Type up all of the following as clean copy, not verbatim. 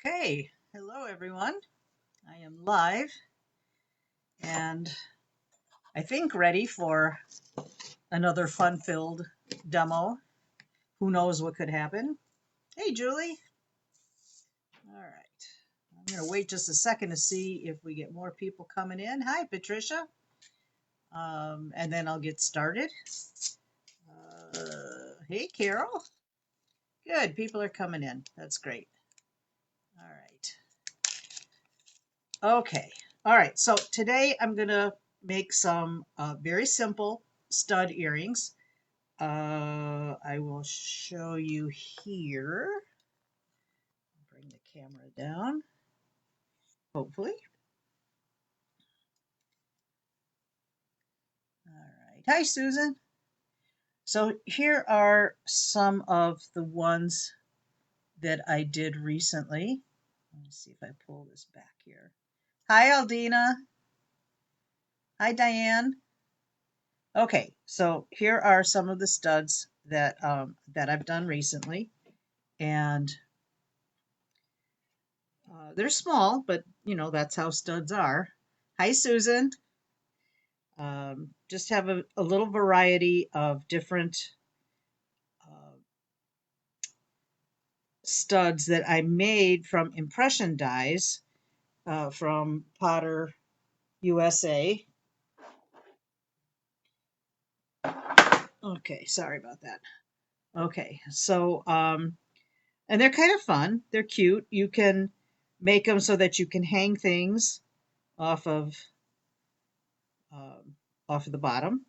Okay, hello everyone. I am live and I think ready for another fun-filled demo. Who knows what could happen? Hey Julie. All right. I'm going to wait just a second to see if we get more people coming in. Hi Patricia. And then I'll get started. Hey Carol. Good, people are coming in. That's great. All right. Okay. All right. So today I'm going to make some very simple stud earrings. I will show you here. Bring the camera down, hopefully. All right. Hi, Susan. So here are some of the ones that I did recently. Let me see if I pull this back here. Hi, Aldina. Hi, Diane. Okay, so here are some of the studs that I've done recently, and they're small, but you know that's how studs are. Hi, Susan. Just have a little variety of different uh, studs that I made from impression dies from Potter USA. Okay, sorry about that. Okay, so and they're kind of fun. They're cute. You can make them so that you can hang things off of um, off of the bottom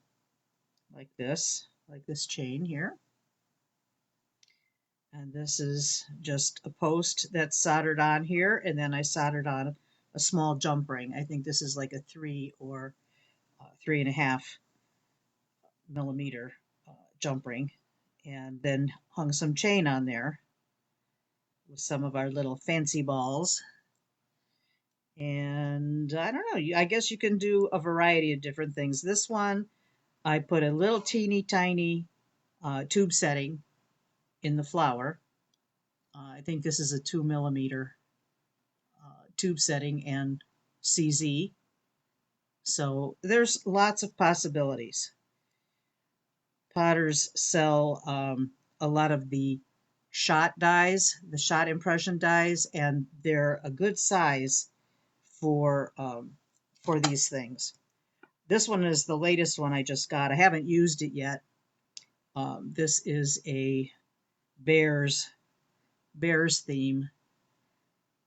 like this chain here. And this is just a post that's soldered on here, and then I soldered on a small jump ring. I think this is like a 3 or 3.5 millimeter jump ring, and then hung some chain on there with some of our little fancy balls. And I don't know, I guess you can do a variety of different things. This one, I put a little teeny tiny tube setting in the flower. I think this is a 2 millimeter tube setting and CZ. So there's lots of possibilities. Potters sell a lot of the shot dies, the shot impression dies, and they're a good size for these things. This one is the latest one I just got. I haven't used it yet. This is a bears theme,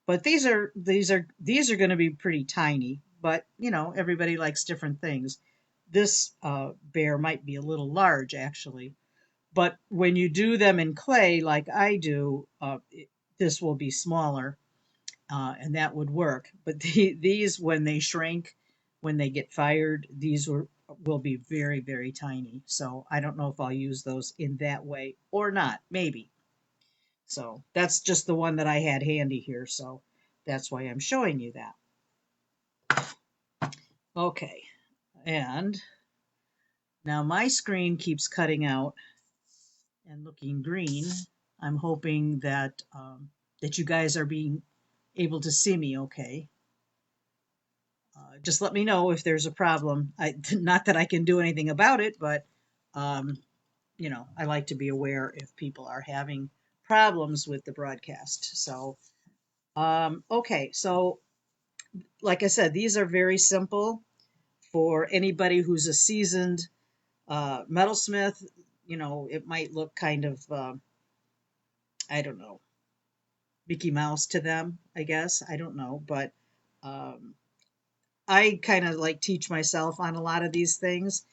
but these are going to be pretty tiny. But you know, everybody likes different things. This bear might be a little large actually, but when you do them in clay like I do, this will be smaller, and that would work. But these, when they shrink, when they get fired, will be very, very tiny. So I don't know if I'll use those in that way or not, maybe. So that's just the one that I had handy here. So that's why I'm showing you that. Okay. And now my screen keeps cutting out and looking green. I'm hoping that that you guys are being able to see me okay. Just let me know if there's a problem. Not that I can do anything about it, but um, you know, I like to be aware if people are having problems with the broadcast. So, okay, so like I said, these are very simple for anybody who's a seasoned metalsmith. You know, it might look kind of, I don't know, Mickey Mouse to them, I guess. I don't know, but um, I kind of like teach myself on a lot of these things,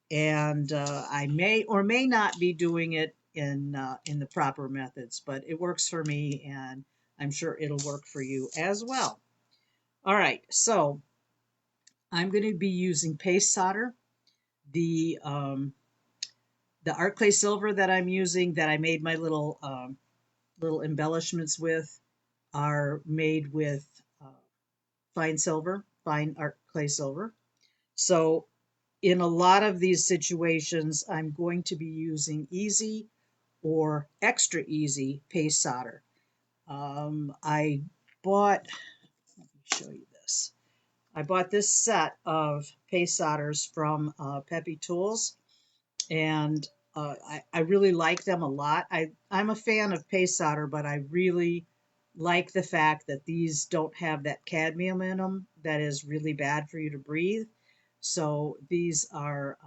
and I may or may not be doing it in the proper methods, but it works for me, and I'm sure it'll work for you as well. All right, so I'm going to be using paste solder. The art clay silver that I'm using, that I made my little embellishments with, are made with fine art clay silver. So in a lot of these situations, I'm going to be using easy or extra easy paste solder. I bought, let me show you this. I bought this set of paste solders from Peppy Tools, and I really like them a lot. I'm a fan of paste solder, but I really like the fact that these don't have that cadmium in them that is really bad for you to breathe. So these are,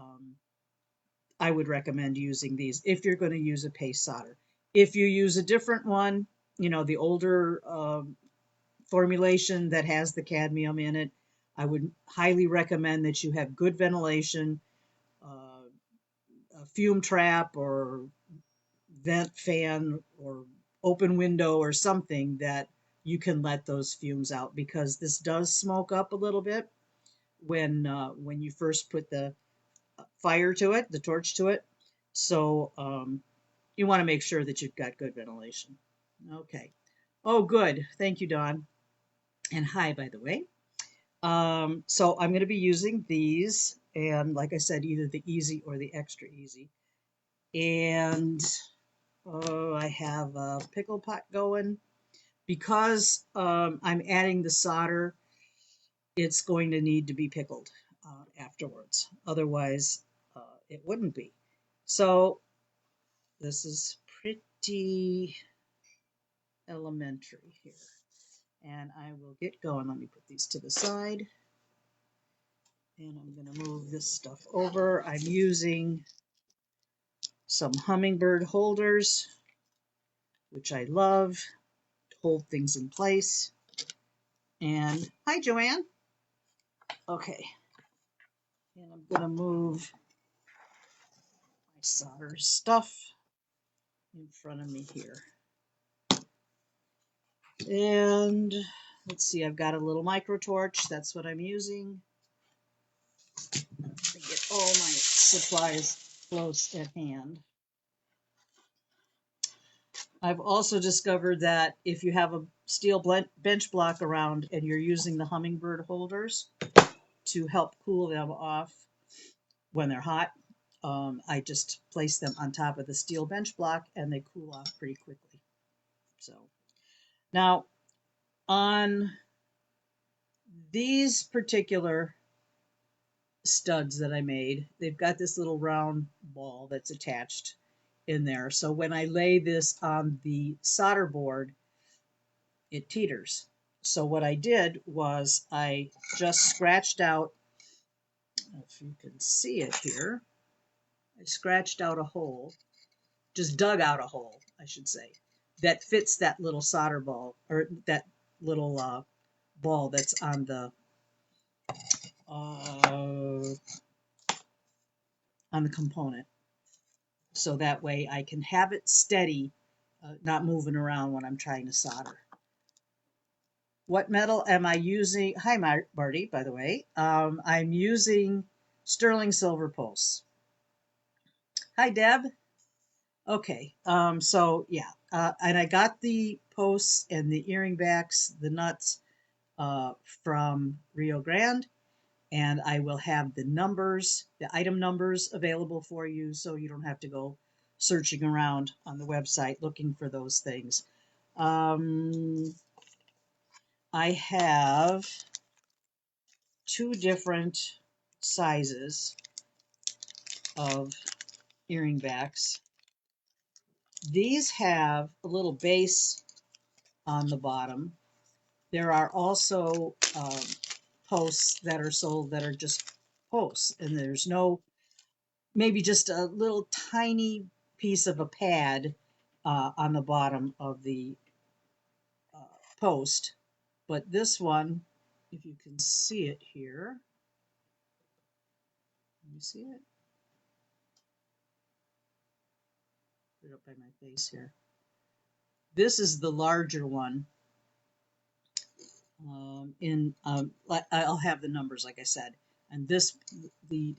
I would recommend using these if you're going to use a paste solder. If you use a different one, you know, the older formulation that has the cadmium in it, I would highly recommend that you have good ventilation, uh, a fume trap or vent fan or open window or something that you can let those fumes out, because this does smoke up a little bit when you first put the fire to it, the torch to it. So you want to make sure that you've got good ventilation. Okay. Oh, good. Thank you, Dawn. And hi, by the way. So I'm going to be using these, and like I said, either the easy or the extra easy. And I have a pickle pot going. Because I'm adding the solder, it's going to need to be pickled afterwards. Otherwise, it wouldn't be. So this is pretty elementary here. And I will get going. Let me put these to the side. And I'm going to move this stuff over. I'm using some hummingbird holders, which I love, to hold things in place. And hi, Joanne. Okay. And I'm going to move my solder stuff in front of me here. And let's see, I've got a little micro torch. That's what I'm using. To get all my supplies close at hand. I've also discovered that if you have a steel bench block around and you're using the hummingbird holders to help cool them off when they're hot, I just place them on top of the steel bench block and they cool off pretty quickly. So now on these particular studs that I made, they've got this little round ball that's attached in there. So when I lay this on the solder board, it teeters. So what I did was I just scratched out, if you can see it here, I scratched out a hole, just dug out a hole, I should say, that fits that little solder ball, or that little ball that's on the component. So that way I can have it steady, not moving around when I'm trying to solder. What metal am I using? Hi, Marty, by the way. I'm using sterling silver posts. Hi, Deb. Okay, so yeah, and I got the posts and the earring backs, the nuts, from Rio Grande, and I will have the numbers, the item numbers available for you, so you don't have to go searching around on the website looking for those things. I have two different sizes of earring backs. These have a little base on the bottom. There are also posts that are sold that are just posts, and there's no, maybe just a little tiny piece of a pad on the bottom of the post. But this one, if you can see it here, can you see it? Put it up by my face here. This is the larger one. I'll have the numbers, like I said, and this, the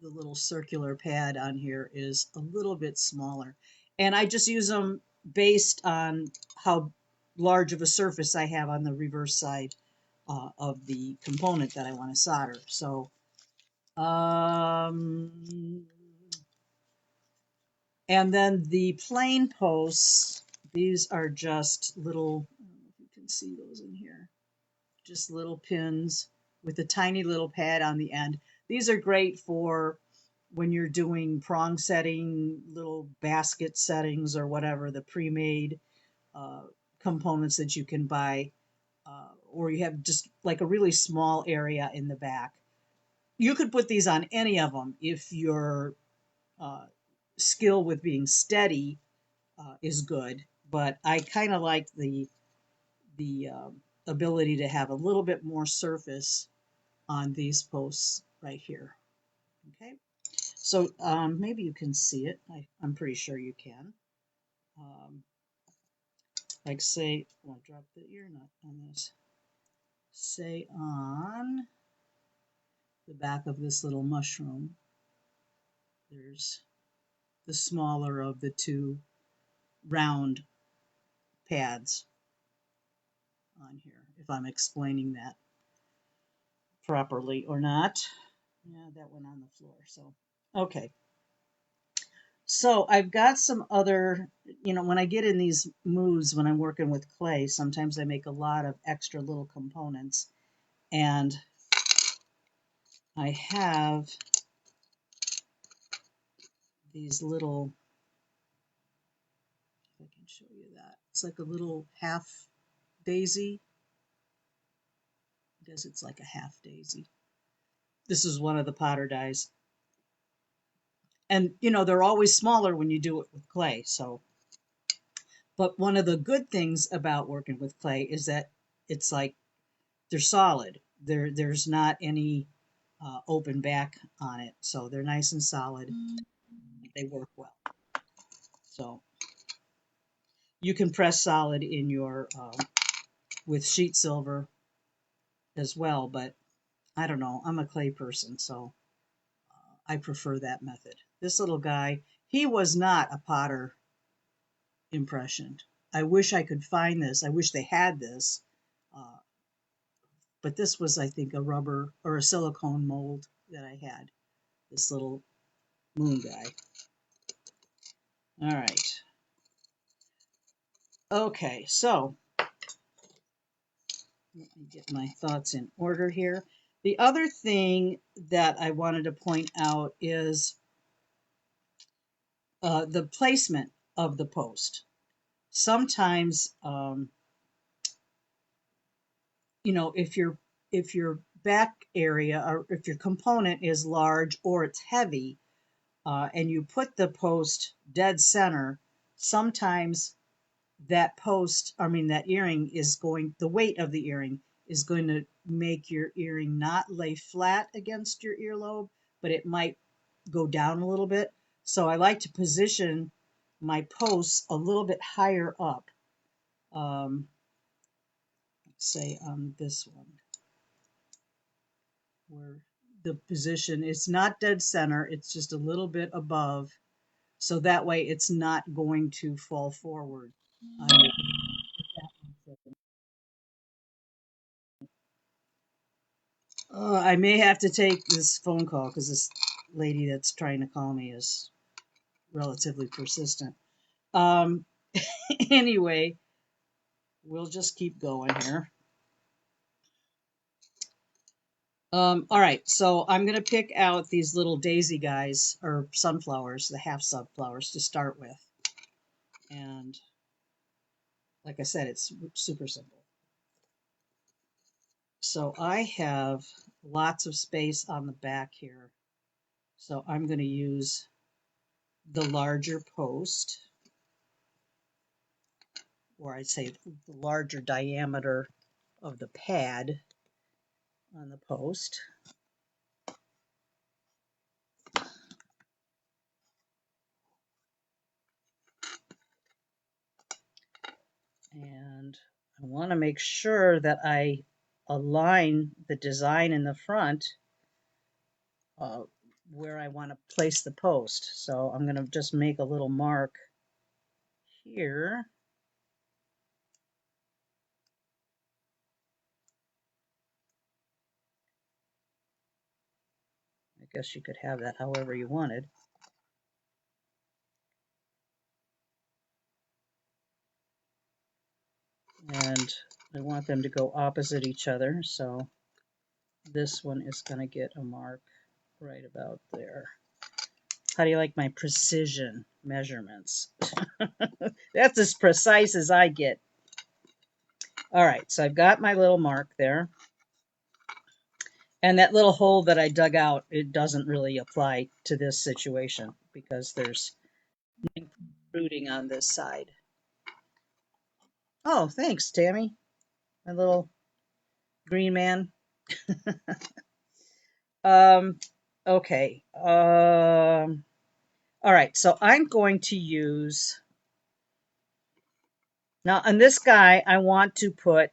little circular pad on here is a little bit smaller, and I just use them based on how large of a surface I have on the reverse side of the component that I want to solder. So and then the plain posts These are just little, I don't know if you can see those in here, just little pins with a tiny little pad on the end. These are great for when you're doing prong setting, little basket settings or whatever, the pre-made uh, components that you can buy, or you have just like a really small area in the back. You could put these on any of them if your uh, skill with being steady is good, but I kind of like the ability to have a little bit more surface on these posts right here. Okay, so maybe you can see it. I'm pretty sure you can. Um, like say, I'll drop the ear nut on this. Say on the back of this little mushroom, there's the smaller of the two round pads on here, if I'm explaining that properly or not. Yeah, that went on the floor. So, okay. So I've got some other, when I get in these moods when I'm working with clay, sometimes I make a lot of extra little components. And I have these little, if I can show you that. It's like a little half daisy. I guess it's like a half daisy. This is one of the Potter dies. And, they're always smaller when you do it with clay. So, but one of the good things about working with clay is that it's like they're solid. There's not any open back on it, so they're nice and solid. They work well. So you can press solid in your with sheet silver as well, but I don't know. I'm a clay person, so I prefer that method. This little guy, he was not a Potter impression. I wish I could find this. I wish they had this. Uh, but this was, I think, a rubber or a silicone mold that I had. This little moon guy. All right. Okay, so let me get my thoughts in order here. The other thing that I wanted to point out is the placement of the post. Sometimes, if your back area or if your component is large or it's heavy, and you put the post dead center, sometimes that earring the weight of the earring is going to make your earring not lay flat against your earlobe, but it might go down a little bit. So I like to position my posts a little bit higher up. Let's say on this one, where the position is not dead center, it's just a little bit above. So that way it's not going to fall forward on your I may have to take this phone call because this lady that's trying to call me is relatively persistent. Um, anyway, we'll just keep going here. All right, so I'm going to pick out these little daisy guys, or sunflowers, the half sunflowers to start with. And like I said, it's super simple. So I have lots of space on the back here. So I'm going to use the larger post, or I'd say the larger diameter of the pad on the post. And I want to make sure that I align the design in the front where I want to place the post. So I'm going to just make a little mark here. I guess you could have that however you wanted. I want them to go opposite each other, so this one is going to get a mark right about there. How do you like my precision measurements? That's as precise as I get. All right, so I've got my little mark there. And that little hole that I dug out, it doesn't really apply to this situation because there's rooting on this side. Oh, thanks, Tammy. My little green man. Okay. All right, so I'm going to use, now on this guy, I want to put,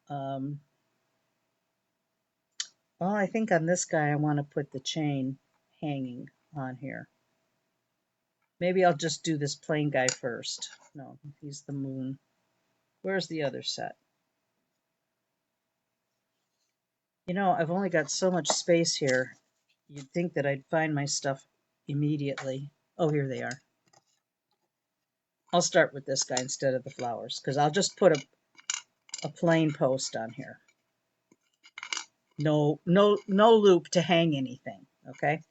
well, I think on this guy, I want to put the chain hanging on here. Maybe I'll just do this plain guy first. No, he's the moon. Where's the other set? You know, I've only got so much space here. You'd think that I'd find my stuff immediately. Oh, here they are. I'll start with this guy instead of the flowers because I'll just put a plain post on here. No loop to hang anything, okay?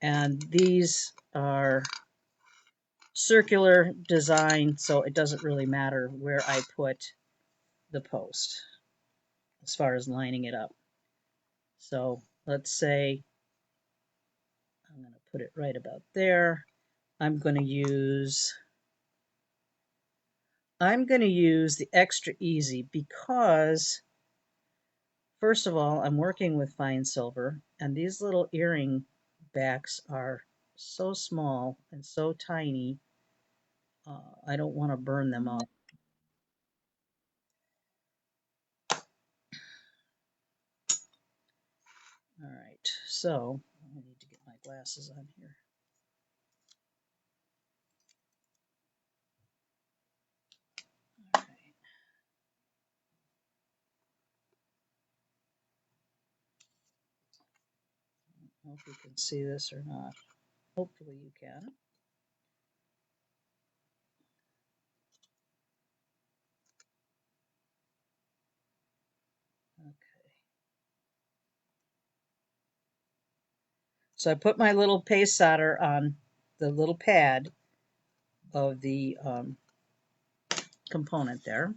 And these are circular design, so it doesn't really matter where I put the post as far as lining it up. So let's say I'm going to put it right about there. I'm going to use the Extra Easy because, first of all, I'm working with fine silver, and these little earring backs are so small and so tiny, I don't want to burn them off. All right, so I need to get my glasses on here. All right. I don't know if you can see this or not. Hopefully you can. Okay. So I put my little paste solder on the little pad of the component there.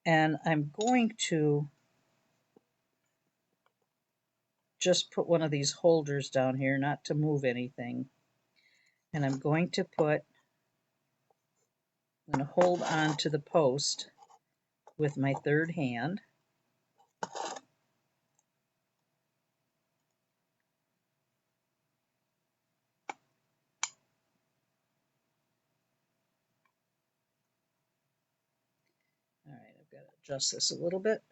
And I'm going to just put one of these holders down here, not to move anything. And I'm going to hold on to the post with my third hand. All right, I've got to adjust this a little bit.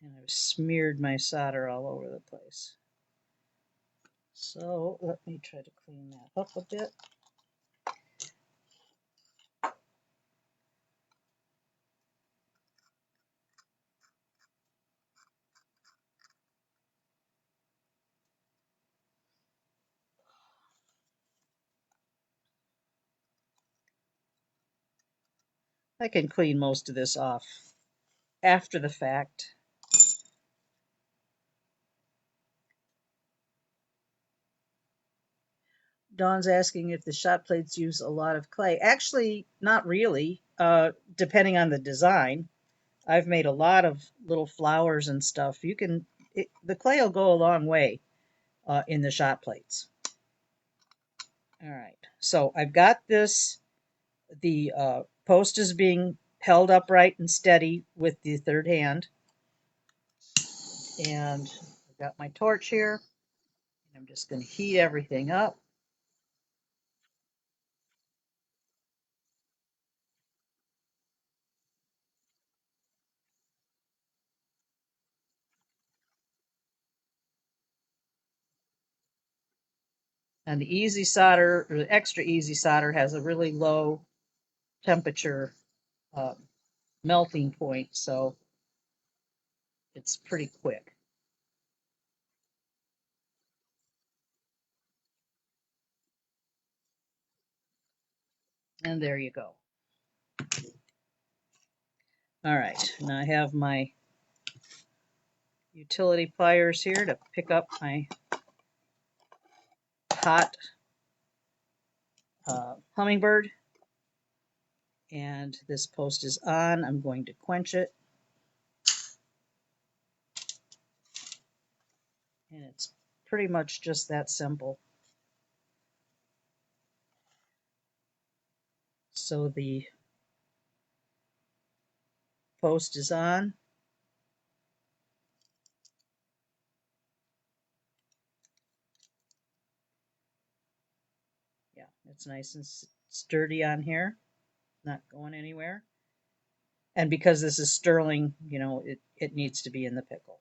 And I've smeared my solder all over the place. So let me try to clean that up a bit. I can clean most of this off after the fact. Dawn's asking if the shot plates use a lot of clay. Actually, not really, depending on the design. I've made a lot of little flowers and stuff. The clay will go a long way in the shot plates. All right, so I've got this. The post is being held upright and steady with the third hand. And I've got my torch here. I'm just going to heat everything up. And the easy solder, or the extra easy solder, has a really low temperature melting point, so it's pretty quick. And there you go. All right, now I have my utility pliers here to pick up my hot hummingbird. And this post is on. I'm going to quench it. And it's pretty much just that simple. So the post is on. Yeah, it's nice and sturdy on here, not going anywhere. And because this is sterling, you know, it needs to be in the pickle.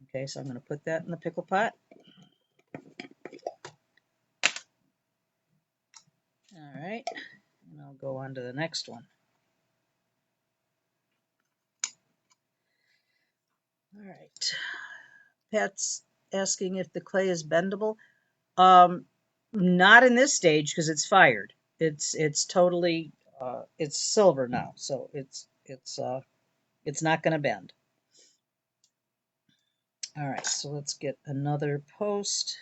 Okay, so I'm going to put that in the pickle pot. All right, and I'll go on to the next one. All right, Pat's asking if the clay is bendable. Not in this stage because it's fired. It's totally it's silver now, so it's not going to bend. All right, so let's get another post.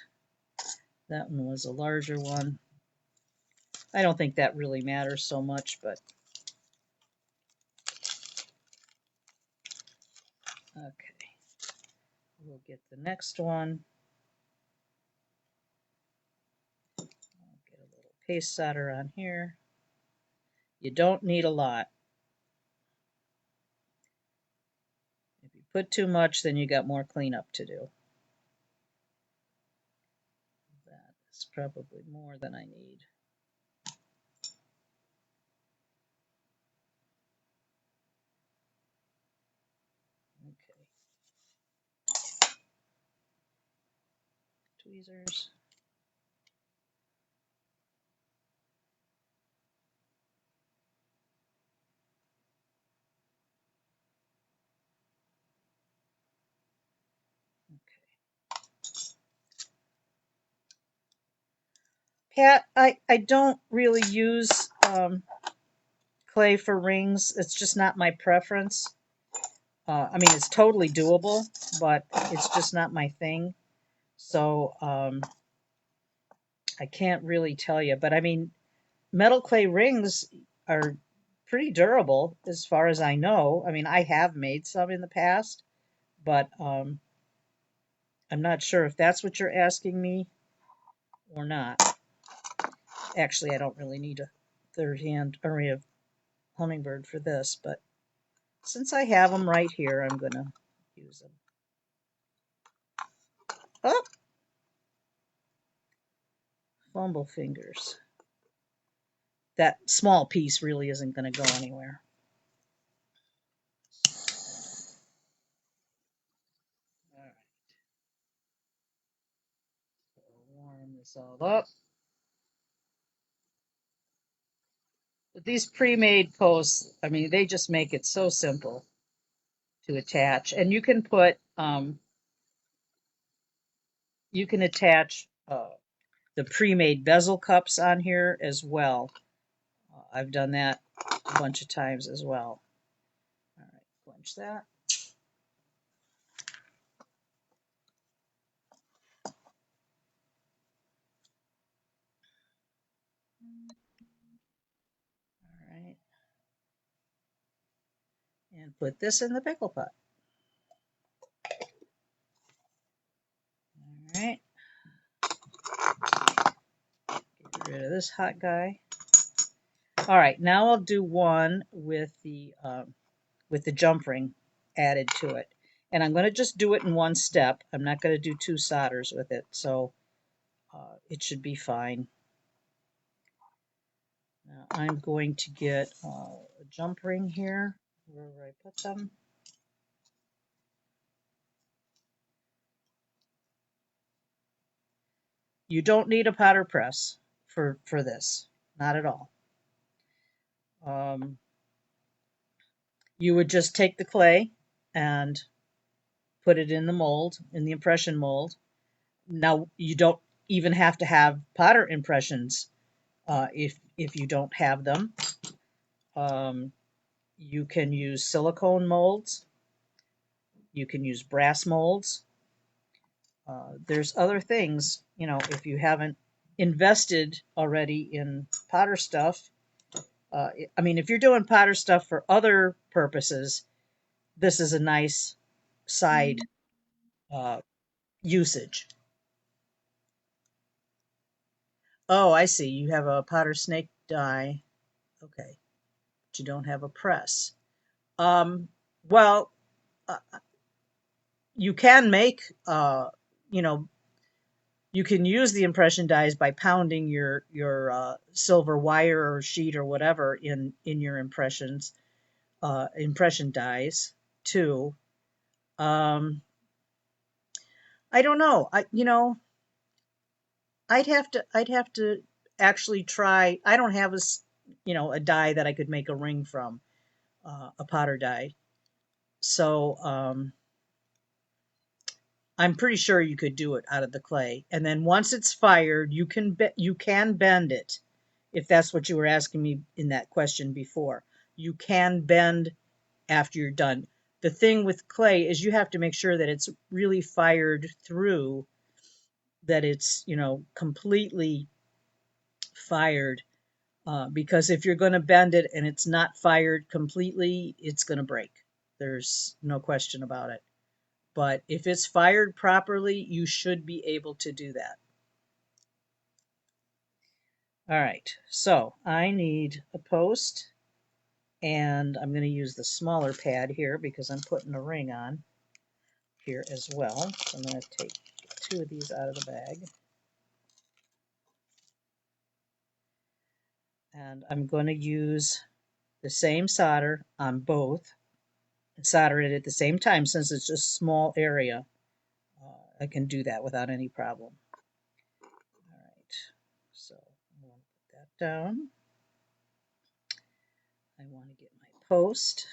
That one was a larger one. I don't think that really matters so much, but okay. We'll get the next one. I'll get a little paste solder on here. You don't need a lot. If you put too much, then you got more cleanup to do. That is probably more than I need. Okay. Tweezers. Pat, I don't really use clay for rings. It's just not my preference. I mean, it's totally doable, but it's just not my thing. So I can't really tell you. But I mean, metal clay rings are pretty durable as far as I know. I mean, I have made some in the past, but I'm not sure if that's what you're asking me or not. Actually, I don't really need a third hand array of hummingbird for this, but since I have them right here, I'm going to use them. Oh, fumble fingers. That small piece really isn't going to go anywhere. All right. So warm this all up. But these pre-made posts, I mean, they just make it so simple to attach. And you can put, you can attach the pre-made bezel cups on here as well. I've done that a bunch of times as well. All right, quench that. All right. And put this in the pickle pot. All right. Get rid of this hot guy. All right, now I'll do one with the jump ring added to it. And I'm going to just do it in one step. I'm not going to do two solders with it, so it should be fine. Now I'm going to get a jump ring here, wherever I put them. You don't need a powder press for this, not at all. You would just take the clay and put it in the mold, in the impression mold. Now you don't even have to have powder impressions if if you don't have them. You can use silicone molds. You can use brass molds. There's other things, if you haven't invested already in Potter stuff. I mean, if you're doing Potter stuff for other purposes, this is a nice side uh, usage. Oh, I see. You have a Potter snake die. Okay. But you don't have a press. Well, uh, you can make, you know, you can use the impression dies by pounding your silver wire or sheet or whatever in your impression dies too. I don't know. I'd have to actually try. I don't have a die that I could make a ring from, a Potter die. So I'm pretty sure you could do it out of the clay. And then once it's fired, you can bend it. If that's what you were asking me in that question before, you can bend after you're done. The thing with clay is you have to make sure that it's really fired through, that it's, completely fired. Because if you're going to bend it and it's not fired completely, it's going to break. There's no question about it. But if it's fired properly, you should be able to do that. All right, so I need a post, and I'm going to use the smaller pad here because I'm putting a ring on here as well. So I'm going to take 2 of these out of the bag. And I'm going to use the same solder on both and solder it at the same time. Since it's just a small area, I can do that without any problem. All right, so I'm going to put that down. I want to get my post.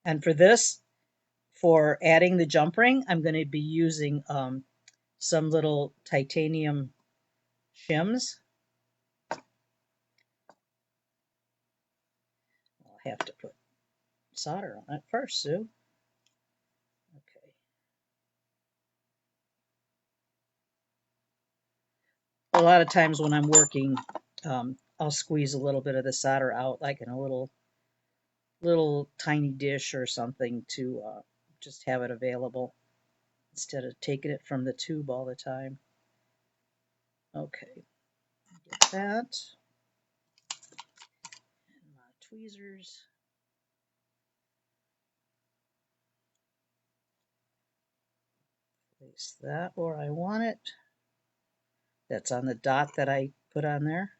And for this, for adding the jump ring, I'm going to be using some little titanium shims. I'll have to put solder on it first, Sue. Okay. A lot of times when I'm working, I'll squeeze a little bit of the solder out, like in a little tiny dish or something, to just have it available instead of taking it from the tube all the time. Okay, get that. And my tweezers. Place that where I want it. That's on the dot that I put on there,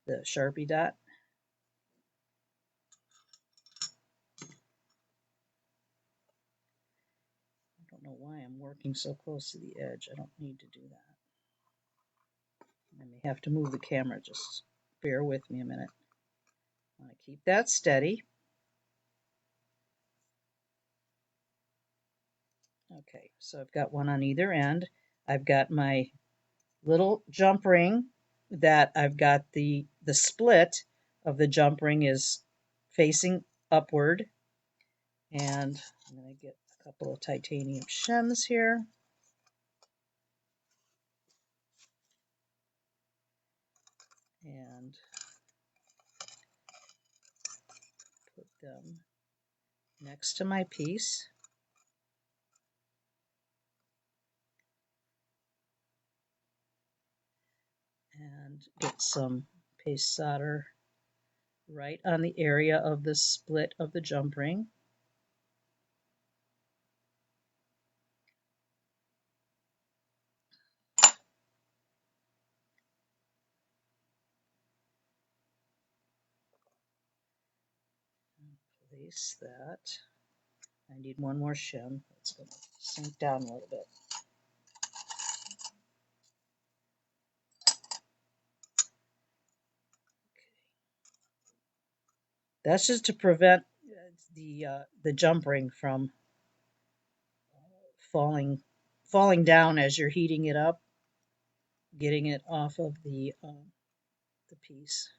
the Sharpie dot. I don't know why I'm working so close to the edge. I don't need to do that. I may have to move the camera, just bear with me a minute. I want to keep that steady. Okay, so I've got one on either end. I've got my little jump ring that I've got the split of the jump ring is facing upward. And I'm going to get a couple of titanium shims here. And put them next to my piece. And get some paste solder right on the area of the split of the jump ring. And place that. I need one more shim. It's going to sink down a little bit. That's just to prevent the jump ring from falling down as you're heating it up, getting it off of the the piece.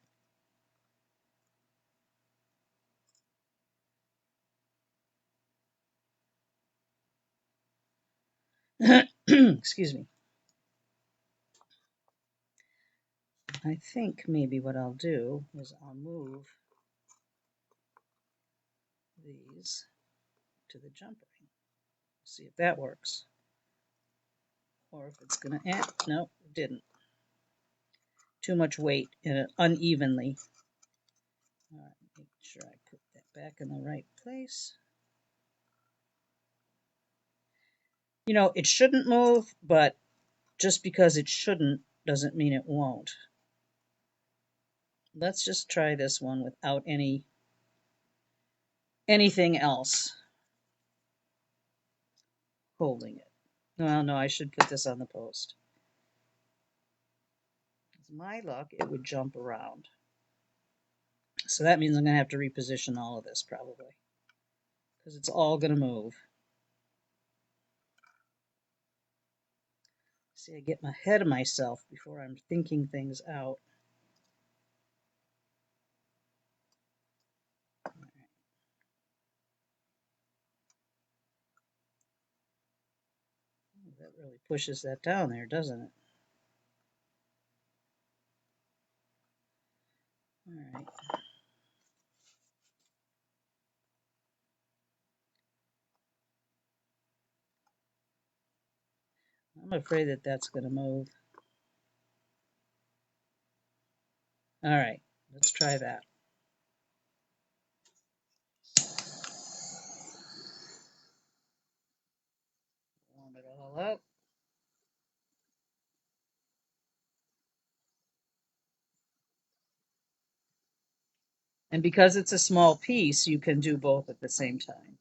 Excuse me. I think maybe what I'll do is I'll move these to the jumper. See if that works. Or if it's going to, no, it didn't. Too much weight unevenly. All right, make sure I put that back in the right place. You know, it shouldn't move, but just because it shouldn't doesn't mean it won't. Let's just try this one without anything else holding it. Well, no, I should put this on the post. With my luck, it would jump around. So that means I'm going to have to reposition all of this probably, because it's all going to move. See, I get ahead of myself before I'm thinking things out. That really pushes that down there, doesn't it? All right. I'm afraid that that's going to move. All right, let's try that. Warm it all up. And because it's a small piece, you can do both at the same time.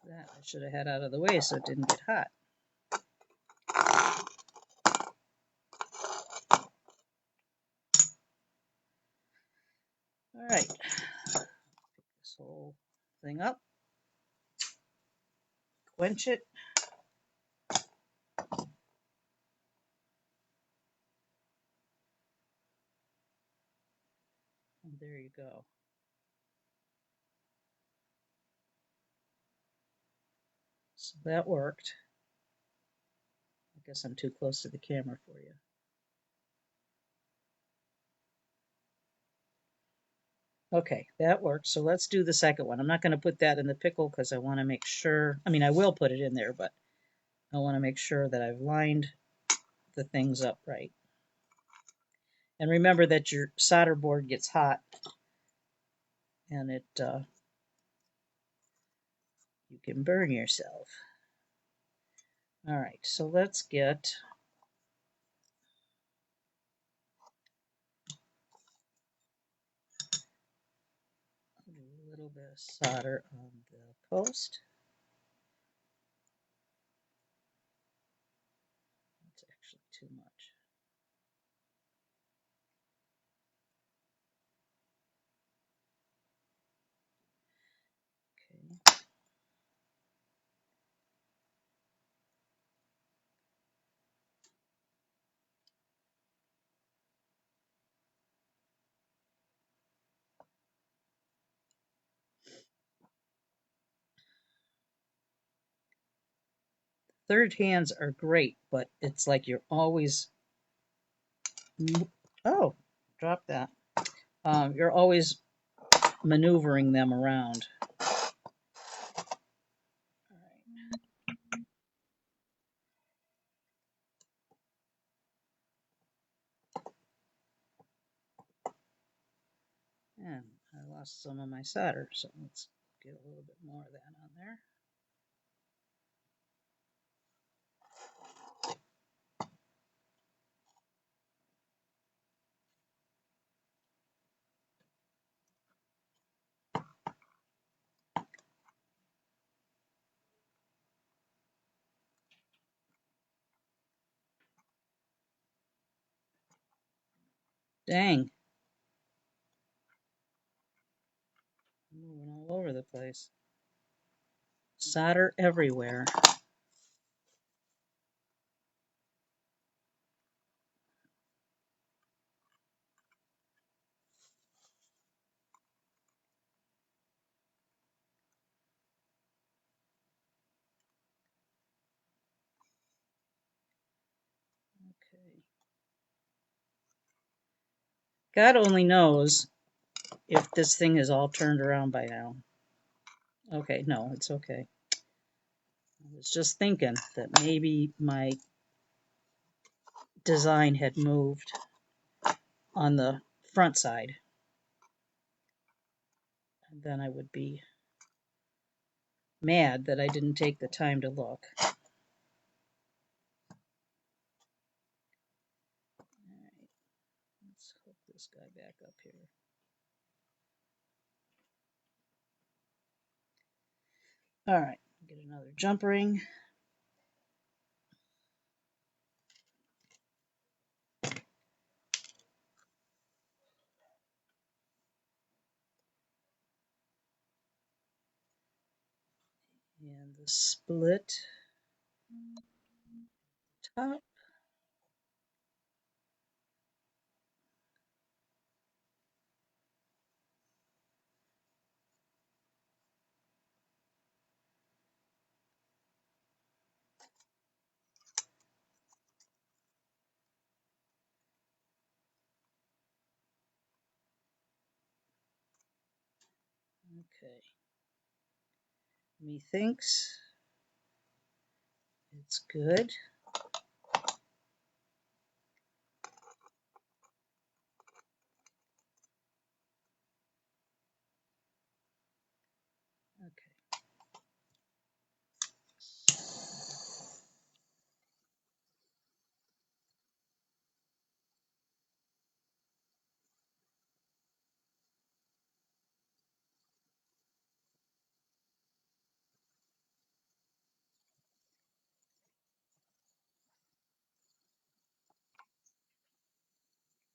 That I should have had out of the way so it didn't get hot. All right, pick this whole thing up, quench it. And there you go. So that worked. I guess I'm too close to the camera for you. Okay, that works. So let's do the second one. I'm not going to put that in the pickle because I want to make sure, I mean, I will put it in there, but I want to make sure that I've lined the things up right. And remember that your solder board gets hot and you can burn yourself. All right, so let's get a little bit of solder on the post. That's actually too much. Okay. Third hands are great, but it's like you're always, oh, drop that. You're always maneuvering them around. And I lost some of my solder, so let's get a little bit more of that on there. Dang. Moving all over the place. Solder everywhere. Okay. God only knows if this thing is all turned around by now. Okay, no, it's okay. I was just thinking that maybe my design had moved on the front side. And then I would be mad that I didn't take the time to look. All right, let's hook this guy back up here. All right, get another jump ring. And the split top. Okay. Methinks it's good. Okay.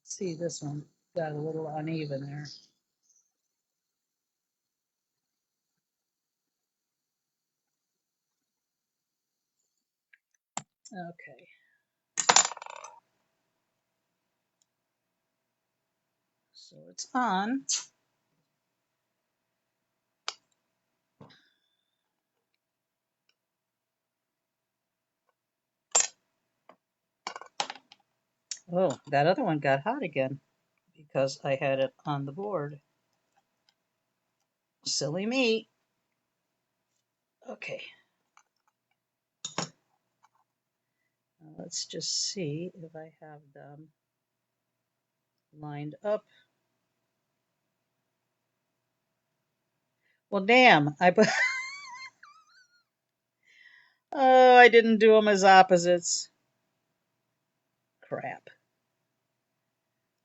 See, this one got a little uneven there. Okay. So it's on. Oh, that other one got hot again because I had it on the board. Silly me. Okay. Let's just see if I have them lined up. Well, damn, I put. Oh, I didn't do them as opposites. Crap.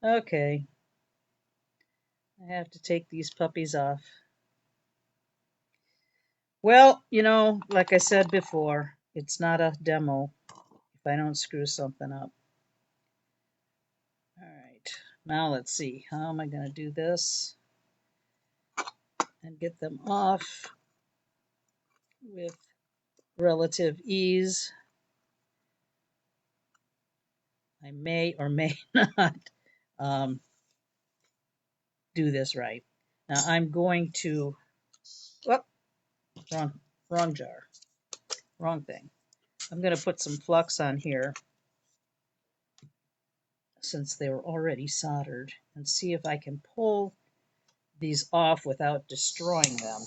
Okay. I have to take these puppies off. Well, you know, like I said before, it's not a demo if I don't screw something up. All right, now let's see. How am I going to do this and get them off with relative ease? I may or may not do this right. Now I'm going to, oh, wrong jar, wrong thing. I'm going to put some flux on here since they were already soldered and see if I can pull these off without destroying them.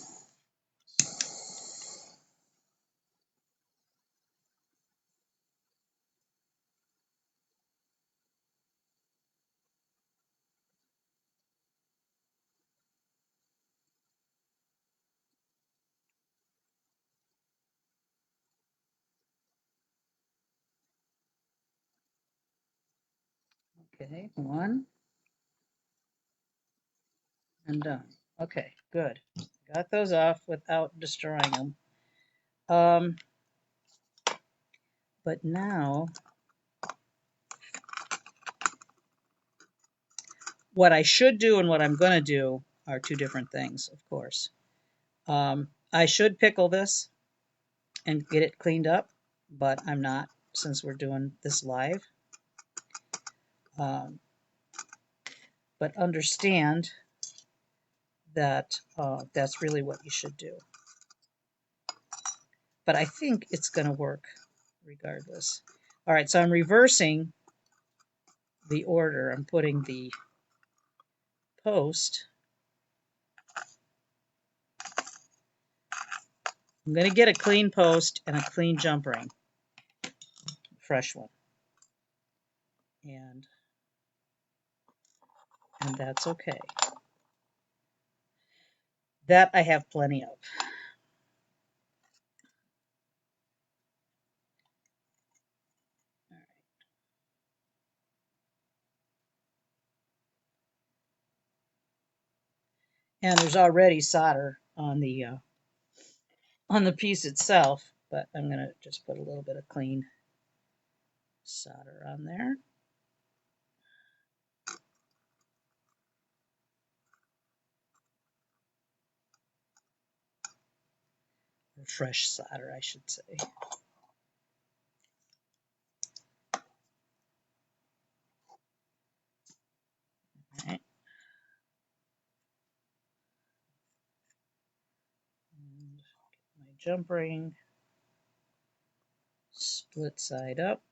Okay, one and done. Okay, good. Got those off without destroying them. But now, what I should do and what I'm going to do are two different things, of course. I should pickle this and get it cleaned up, but I'm not since we're doing this live. Um, but understand that that's really what you should do. But I think it's going to work regardless. All right, so I'm reversing the order. I'm putting the post. I'm going to get a clean post and a clean jump ring, fresh one. And that's okay. That I have plenty of. And there's already solder on the piece itself, but I'm going to just put a little bit of clean solder on there. Or fresh solder, I should say. All right. And get my jump ring, split side up.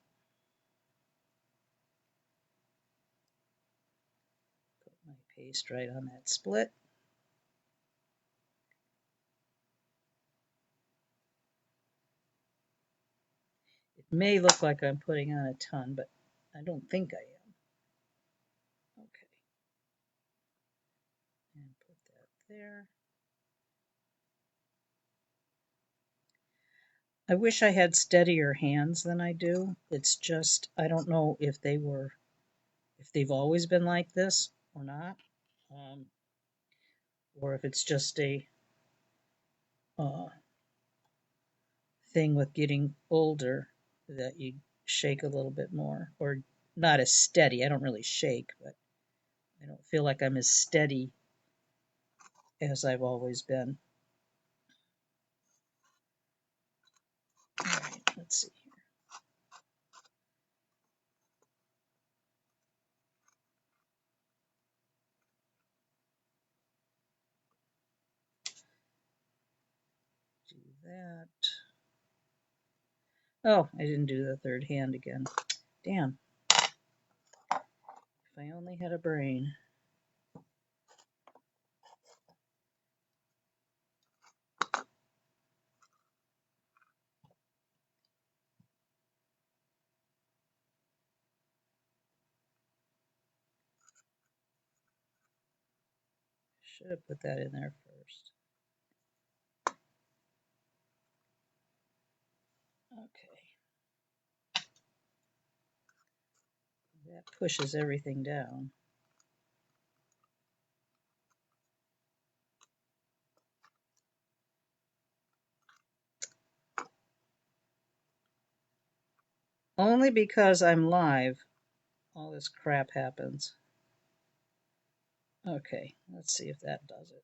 Put my paste right on that split. It may look like I'm putting on a ton, but I don't think I am. Okay. And put that there. I wish I had steadier hands than I do. It's just, I don't know if they've always been like this or not, or if it's just a thing with getting older that you shake a little bit more, or not as steady. I don't really shake, but I don't feel like I'm as steady as I've always been. All right, let's see here. Do that. Oh, I didn't do the third hand again. Damn. If I only had a brain. Should have put that in there first. Okay. That pushes everything down. Only because I'm live, all this crap happens. Okay, let's see if that does it.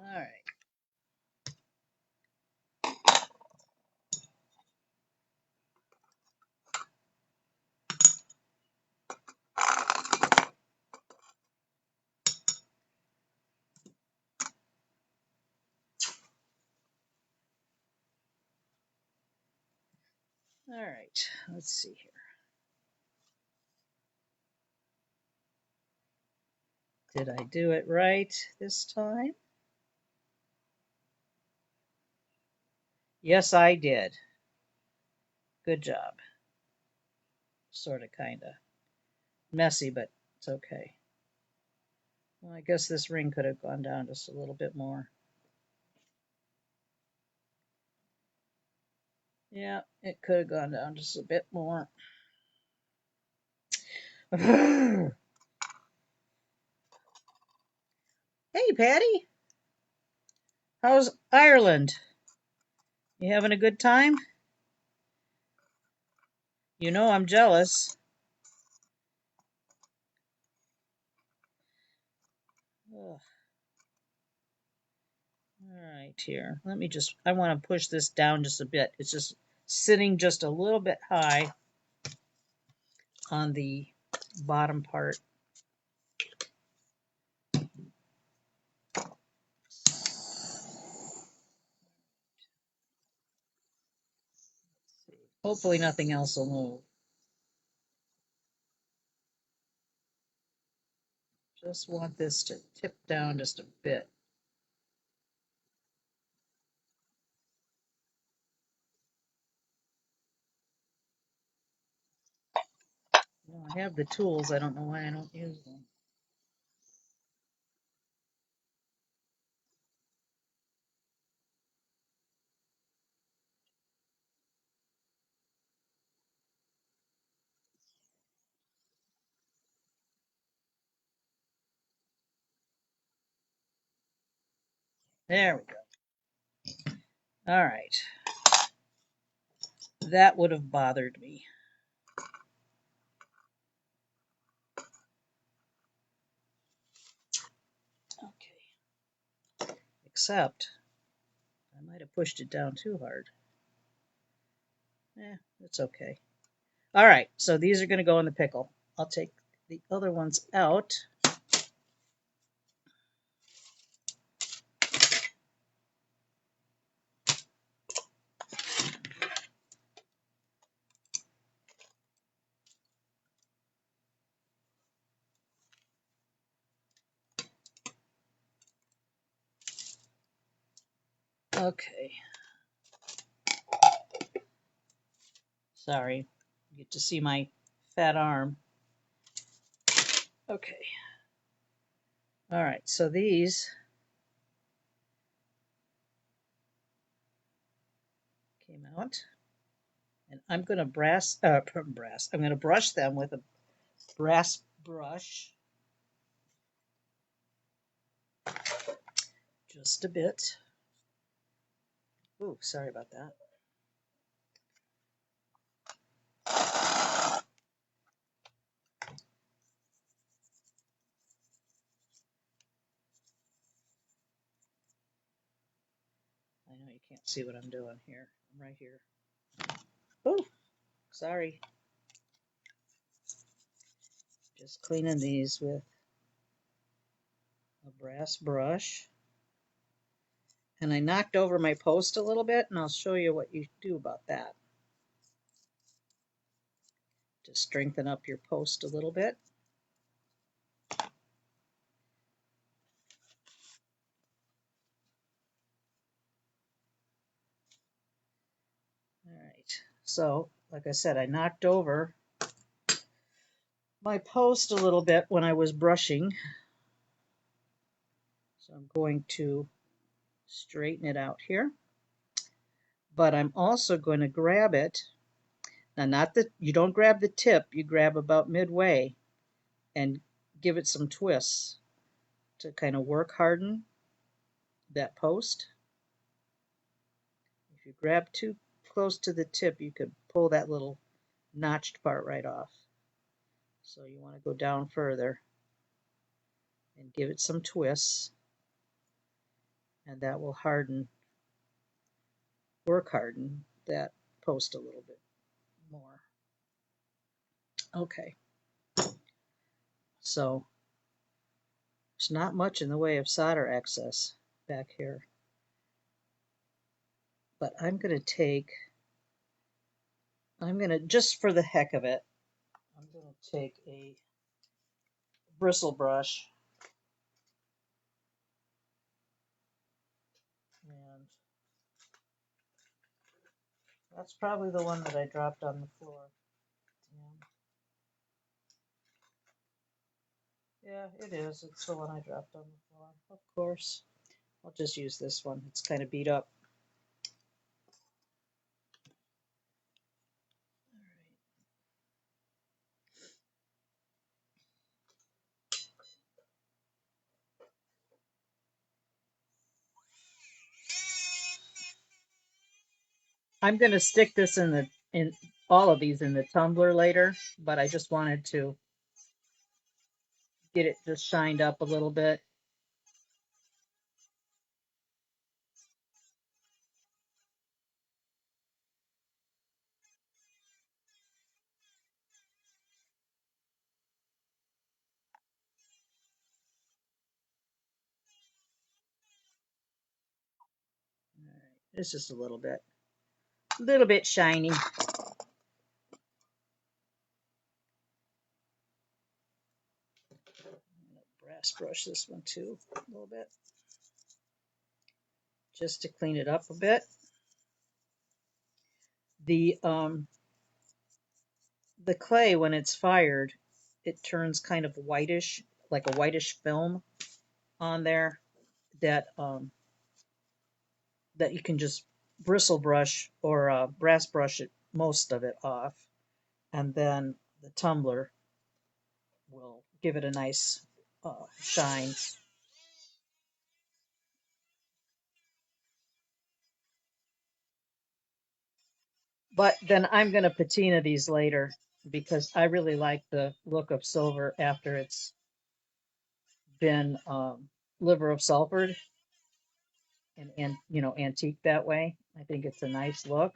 All right. All right, let's see here. Did I do it right this time? Yes, I did. Good job. Sort of, kind of. Messy, but it's okay. Well, I guess this ring could have gone down just a little bit more. Yeah, it could have gone down just a bit more. Hey, Patty. How's Ireland? You having a good time? You know I'm jealous. Ugh. All right, here. Let me just, I want to push this down just a bit. It's just sitting just a little bit high on the bottom part. Hopefully nothing else will move. Just want this to tip down just a bit. Well, I have the tools. I don't know why I don't use them. There we go. All right. That would have bothered me. Okay. Except I might have pushed it down too hard. It's okay. All right, so these are going to go in the pickle. I'll take the other ones out. Okay. Sorry, you get to see my fat arm. Okay. All right, so these came out, and I'm going to I'm going to brush them with a brass brush, just a bit. Ooh, sorry about that. I know you can't see what I'm doing here. I'm right here. Ooh, sorry. Just cleaning these with a brass brush. And I knocked over my post a little bit, and I'll show you what you do about that. To strengthen up your post a little bit. All right, so like I said, I knocked over my post a little bit when I was brushing. So I'm going to straighten it out here. But I'm also going to grab it. Now, not that you don't grab the tip, you grab about midway and give it some twists to kind of work harden that post. If you grab too close to the tip, you could pull that little notched part right off. So you want to go down further and give it some twists, and that will work harden that post a little bit more. Okay, so there's not much in the way of solder excess back here, but I'm going to just for the heck of it, I'm going to take a bristle brush and that's probably the one that I dropped on the floor. And Yeah, it is. It's the one I dropped on the floor. Of course. I'll just use this one. It's kind of beat up. I'm going to stick this in all of these in the tumbler later, but I just wanted to get it just shined up a little bit. All right. It's just a little bit shiny. I'm gonna brass brush this one too, a little bit, just to clean it up a bit. The clay, when it's fired, it turns kind of whitish, like a whitish film on there that you can just bristle brush or brass brush it most of it off, and then the tumbler will give it a nice shine. But then I'm going to patina these later because I really like the look of silver after it's been liver of sulfured and antique that way. I think it's a nice look.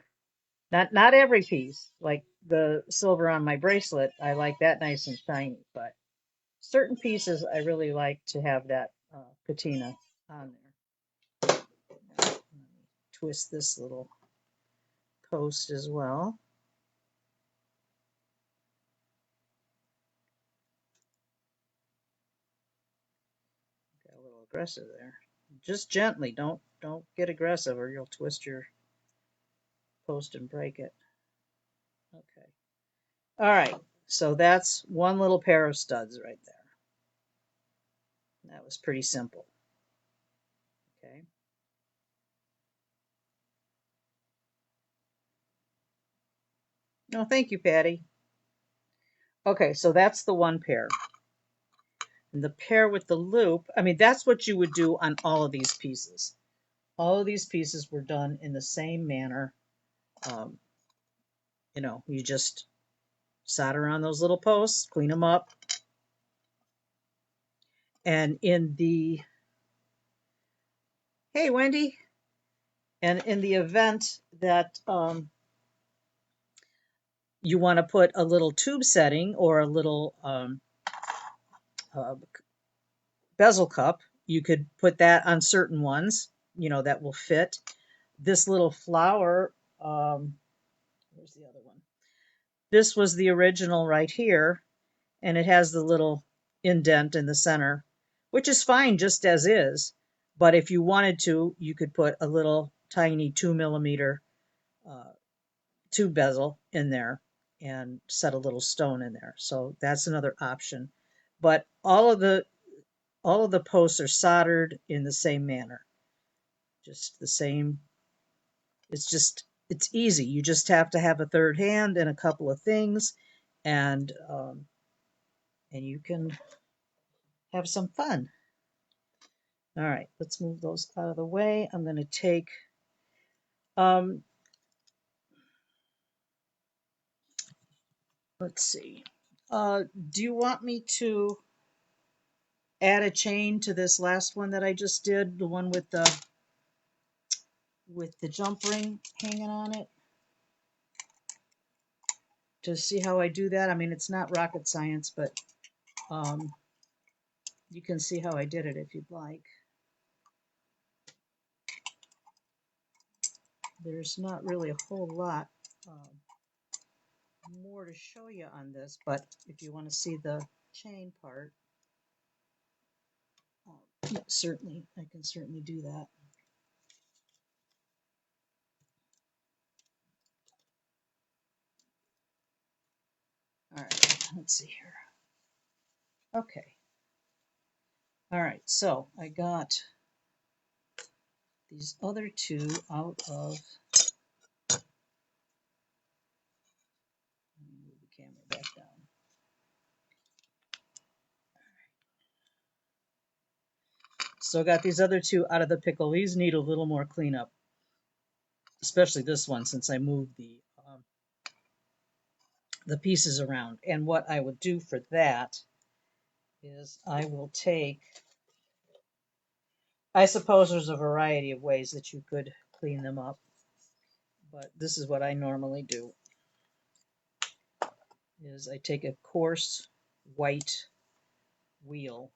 Not every piece, like the silver on my bracelet, I like that nice and shiny, but certain pieces I really like to have that patina on there. Let me twist this little post as well. Got a little aggressive there. Just gently, don't get aggressive or you'll twist your post and break it. Okay. All right. So that's one little pair of studs right there. That was pretty simple. Okay. No, thank you, Patty. Okay, so that's the one pair. And the pair with the loop, I mean, that's what you would do on all of these pieces. All of these pieces were done in the same manner. Um, you just solder on those little posts, clean them up. And hey, Wendy, and in the event that you want to put a little tube setting or a little uh, bezel cup, you could put that on certain ones, that will fit. This little flower, where's the other one? This was the original right here, and it has the little indent in the center, which is fine just as is. But if you wanted to, you could put a little tiny 2 millimeter uh, tube bezel in there and set a little stone in there. So that's another option. But all of the posts are soldered in the same manner. Just the same. It's easy. You just have to have a third hand and a couple of things, and you can have some fun. All right, let's move those out of the way. I'm going to take. Um, let's see. Do you want me to add a chain to this last one that I just did, the one with the jump ring hanging on it, to see how I do that? I mean, it's not rocket science, but um, you can see how I did it if you'd like. There's not really a whole lot more to show you on this, but if you want to see the chain part, yeah, certainly, I can certainly do that. All right, let's see here. Okay, All right, so I got these other two out of, let me move the camera back down. So I got these other two out of the pickle. These need a little more cleanup, especially this one since I moved the pieces around. And what I would do for that is I will take, I suppose there's a variety of ways that you could clean them up, but this is what I normally do, is I take a coarse white wheel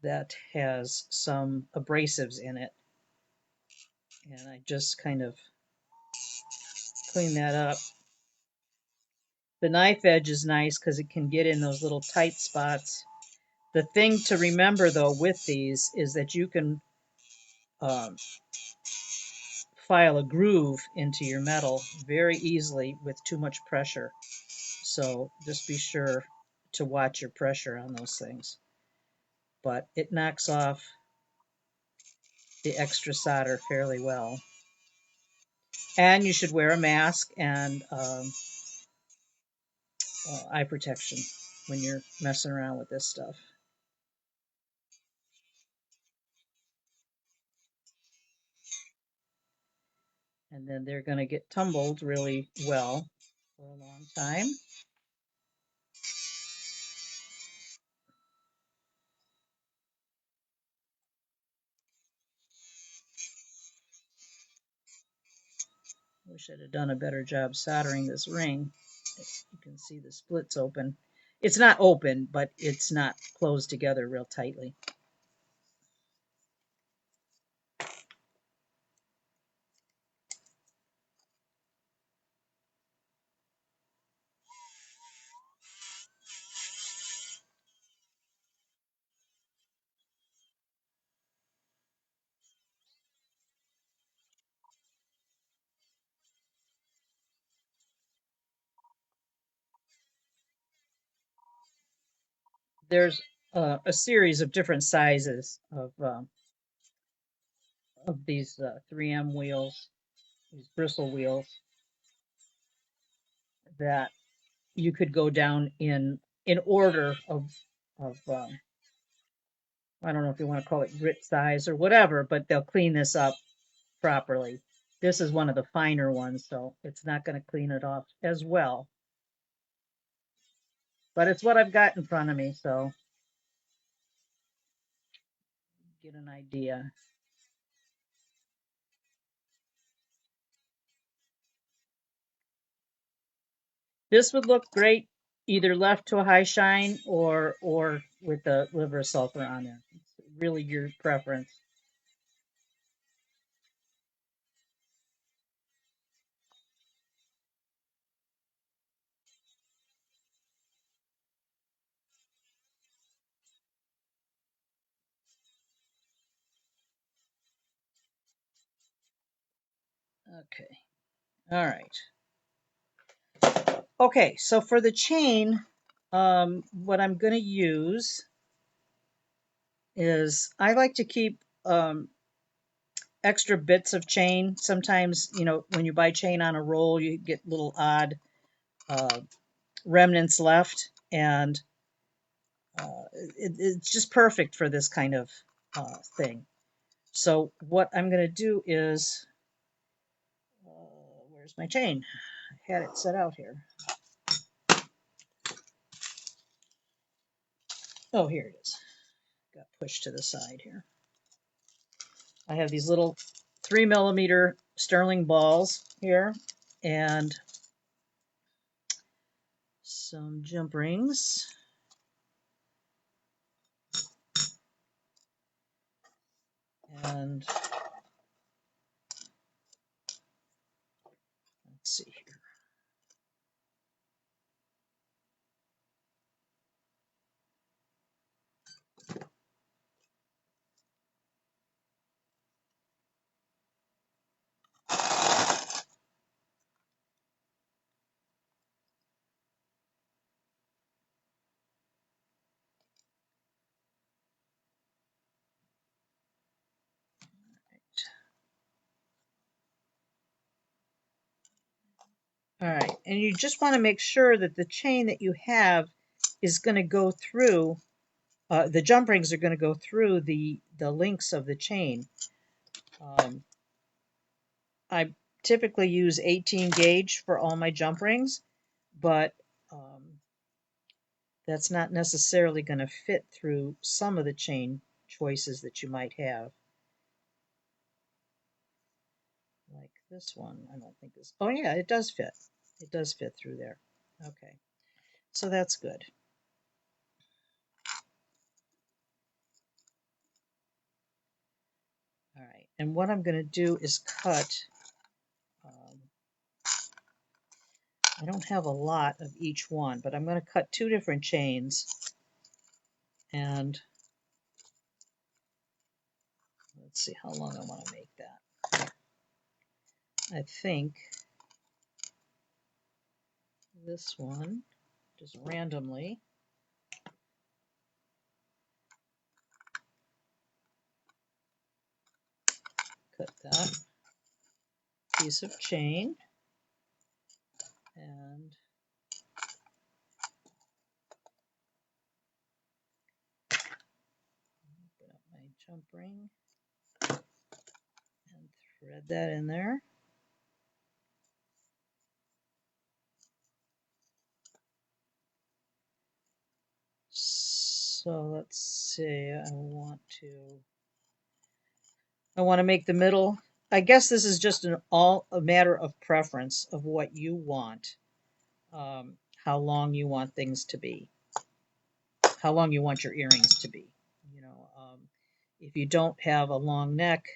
that has some abrasives in it, and I just kind of clean that up. The knife edge is nice because it can get in those little tight spots. The thing to remember though with these is that you can um, file a groove into your metal very easily with too much pressure. So just be sure to watch your pressure on those things. But it knocks off the extra solder fairly well. And you should wear a mask and eye protection when you're messing around with this stuff. And then they're going to get tumbled really well for a long time. Wish I'd have done a better job soldering this ring. You can see the splits open. It's not open, but it's not closed together real tightly. There's a series of different sizes of these 3M wheels, these bristle wheels, that you could go down in order of I don't know if you want to call it grit size or whatever, but they'll clean this up properly. This is one of the finer ones, so it's not going to clean it off as well. But it's what I've got in front of me, so get an idea. This would look great either left to a high shine or with the liver sulfur on there. It's really your preference. Okay. All right. Okay, so for the chain, what I'm going to use is I like to keep extra bits of chain. Sometimes, you know, when you buy chain on a roll, you get little odd uh, remnants left, and it's just perfect for this kind of thing. So what I'm going to do is, where's my chain? I had it set out here. Oh, here it is. Got pushed to the side here. I have these little 3mm sterling balls here and some jump rings. And let's see here. All right, and you just want to make sure that the chain that you have is going to go through, the jump rings are going to go through the links of the chain. I typically use 18 gauge for all my jump rings, but that's not necessarily going to fit through some of the chain choices that you might have. Like this one, I don't think this, oh yeah, it does fit. It does fit through there. Okay, so that's good. All right, and what I'm going to do is cut, I don't have a lot of each one, but I'm going to cut 2 different chains, and let's see how long I want to make that. I think this one, just randomly, cut that piece of chain, and open up my jump ring and thread that in there. So let's see, I want to make the middle. I guess this is just a matter of preference of what you want, how long you want things to be, how long you want your earrings to be. You know, if you don't have a long neck,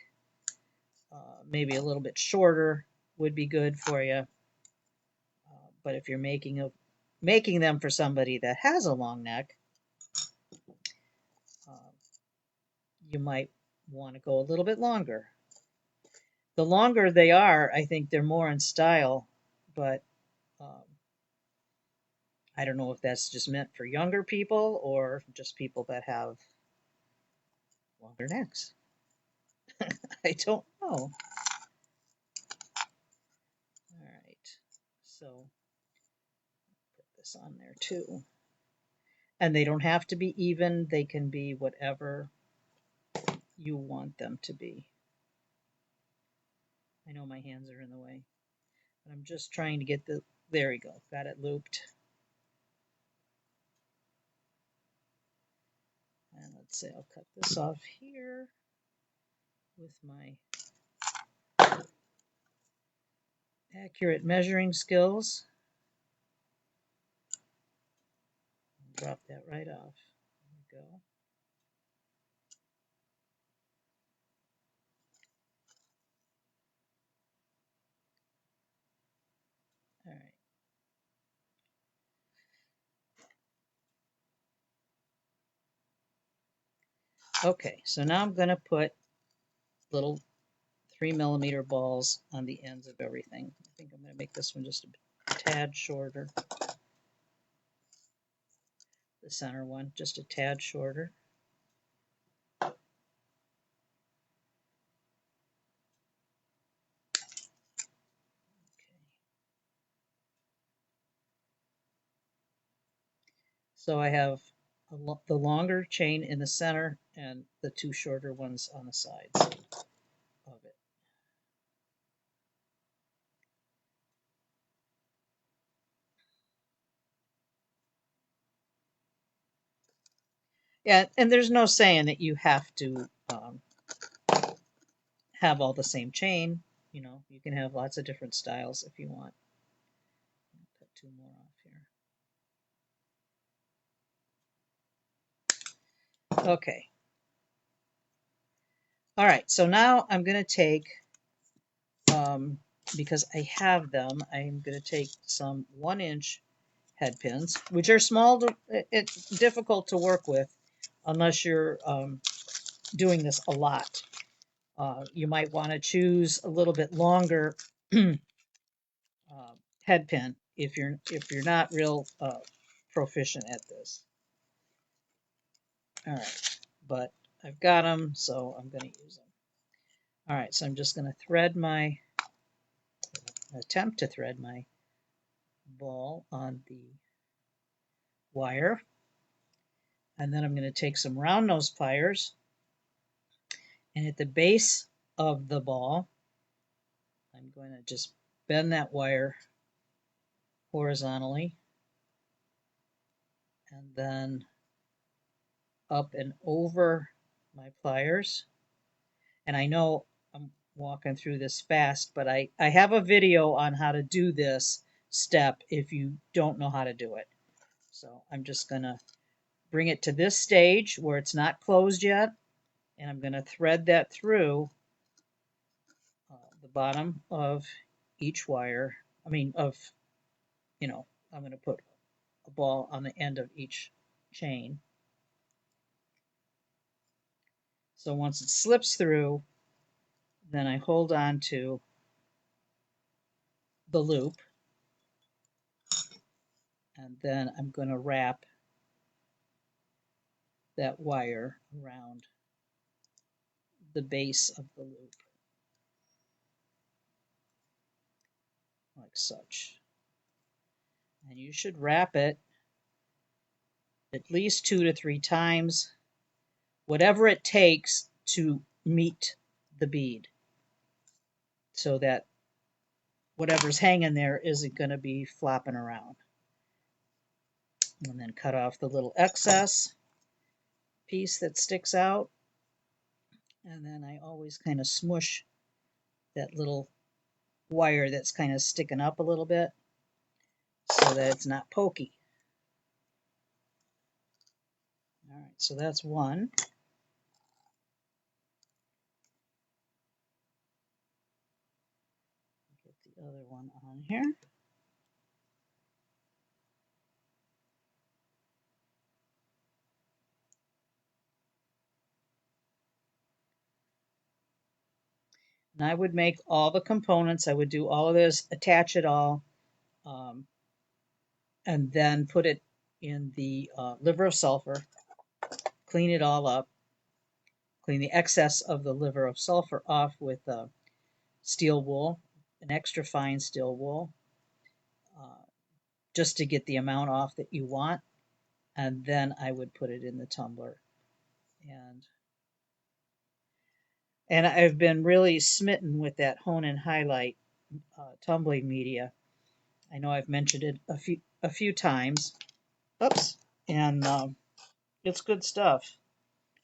maybe a little bit shorter would be good for you. But if you're making them for somebody that has a long neck, you might want to go a little bit longer. The longer they are, I think they're more in style, but I don't know if that's just meant for younger people or just people that have longer necks. I don't know. All right, so put this on there too. And they don't have to be even, they can be whatever you want them to be. I know my hands are in the way, but I'm just trying to get there we go, got it looped. And let's say I'll cut this off here with my accurate measuring skills. Drop that right off. There we go. All right. Okay, so now I'm going to put little 3mm balls on the ends of everything. I think I'm going to make this one just a tad shorter. The center one, just a tad shorter. So I have the longer chain in the center and the 2 shorter ones on the sides of it. Yeah, and there's no saying that you have to have all the same chain. You know, you can have lots of different styles if you want. I'll cut 2 more off here. Okay. All right, so now I'm going to take, because I have them, I'm going to take some 1-inch head pins, which are small. It's difficult to work with unless you're doing this a lot. You might want to choose a little bit longer head pin if you're not real proficient at this. All right, but I've got them, so I'm going to use them. All right, so I'm just going to attempt to thread my ball on the wire. And then I'm going to take some round nose pliers, and at the base of the ball, I'm going to just bend that wire horizontally, and then up and over my pliers. And I know I'm walking through this fast, but I have a video on how to do this step if you don't know how to do it. So I'm just going to bring it to this stage where it's not closed yet, and I'm going to thread that through the bottom of each wire. I'm going to put a ball on the end of each chain. So once it slips through, then I hold on to the loop, and then I'm going to wrap that wire around the base of the loop, like such. And you should wrap it at least 2 to 3 times, whatever it takes to meet the bead, so that whatever's hanging there isn't going to be flopping around. And then cut off the little excess piece that sticks out. And then I always kind of smush that little wire that's kind of sticking up a little bit so that it's not pokey. All right, so that's one. Get the other one on here. And I would make all the components. I would do all of this, attach it all, and then put it in the liver of sulfur, clean it all up, clean the excess of the liver of sulfur off with steel wool, an extra fine steel wool, just to get the amount off that you want. And then I would put it in the tumbler. And I've been really smitten with that Hone and Highlight tumbling media. I know I've mentioned it a few times. Oops. And it's good stuff.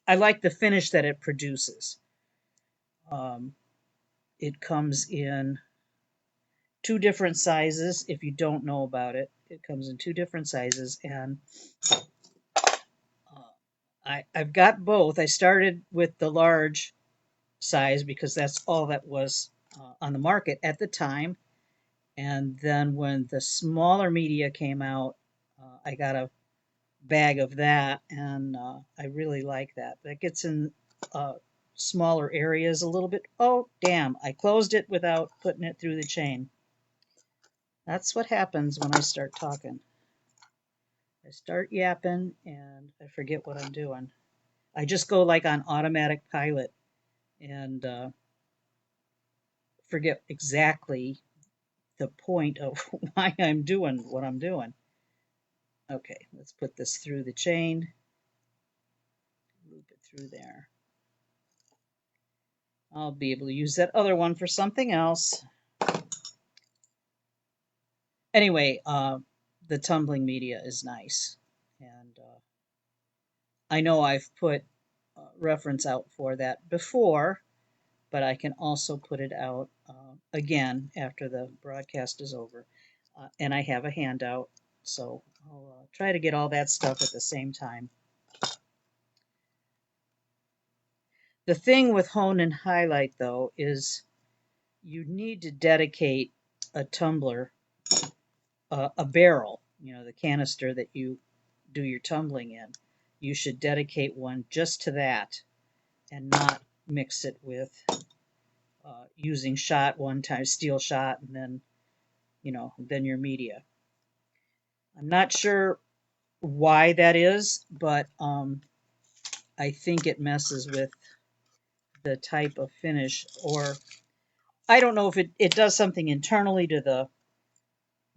I like the finish that it produces. It comes in 2 different sizes. If you don't know about it, it comes in 2 different sizes, and I've got both. I started with the large size because that's all that was on the market at the time. And then when the smaller media came out, I got a bag of that, and I really like that. That gets in smaller areas a little bit. Oh, damn, I closed it without putting it through the chain. That's what happens when I start talking. I start yapping, and I forget what I'm doing. I just go like on automatic pilot and forget exactly the point of why I'm doing what I'm doing. Okay, let's put this through the chain, loop it through there. I'll be able to use that other one for something else. Anyway, the tumbling media is nice, and I know I've put reference out for that before, but I can also put it out again after the broadcast is over. And I have a handout, so I'll try to get all that stuff at the same time. The thing with Hone and Highlight, though, is you need to dedicate a tumbler, a barrel, the canister that you do your tumbling in. You should dedicate one just to that and not mix it with using shot one time, steel shot, and then your media. I'm not sure why that is, but I think it messes with the type of finish, or I don't know if it does something internally to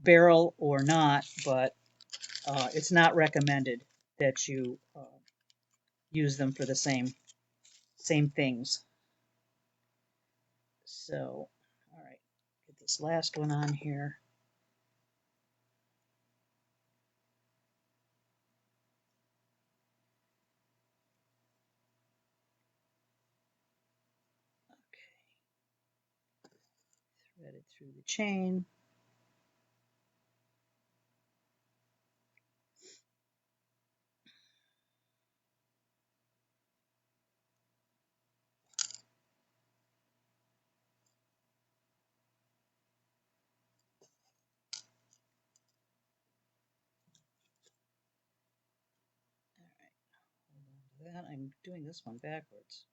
barrel or not, but it's not recommended that you use them for the same things. So, all right, get this last one on here. Okay, thread it through the chain. All right, hold on to that. I'm doing this one backwards.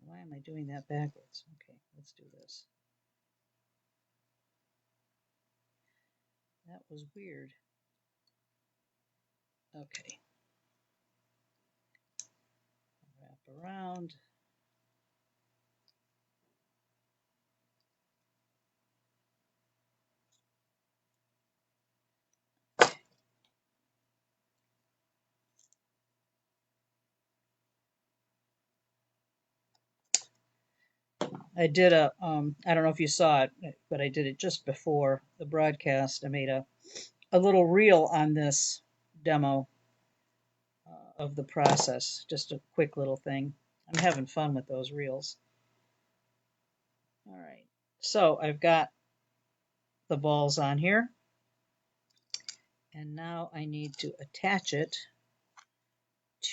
Why am I doing that backwards? Okay, let's do this. That was weird. Okay. Wrap around. I did I don't know if you saw it, but I did it just before the broadcast. I made a little reel on this demo of the process, just a quick little thing. I'm having fun with those reels. All right, so I've got the balls on here, and now I need to attach it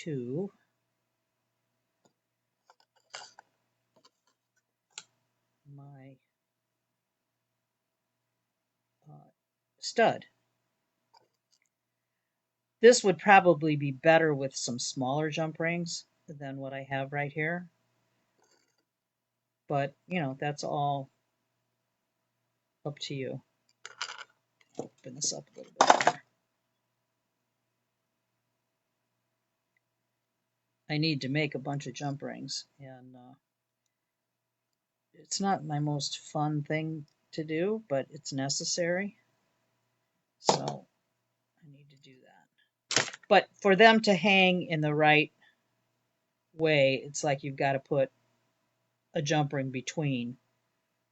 to my stud. This would probably be better with some smaller jump rings than what I have right here. But, you know, that's all up to you. I'll open this up a little bit more. I need to make a bunch of jump rings, and it's not my most fun thing to do, but it's necessary. So I need to do that. But for them to hang in the right way, it's like you've got to put a jump ring between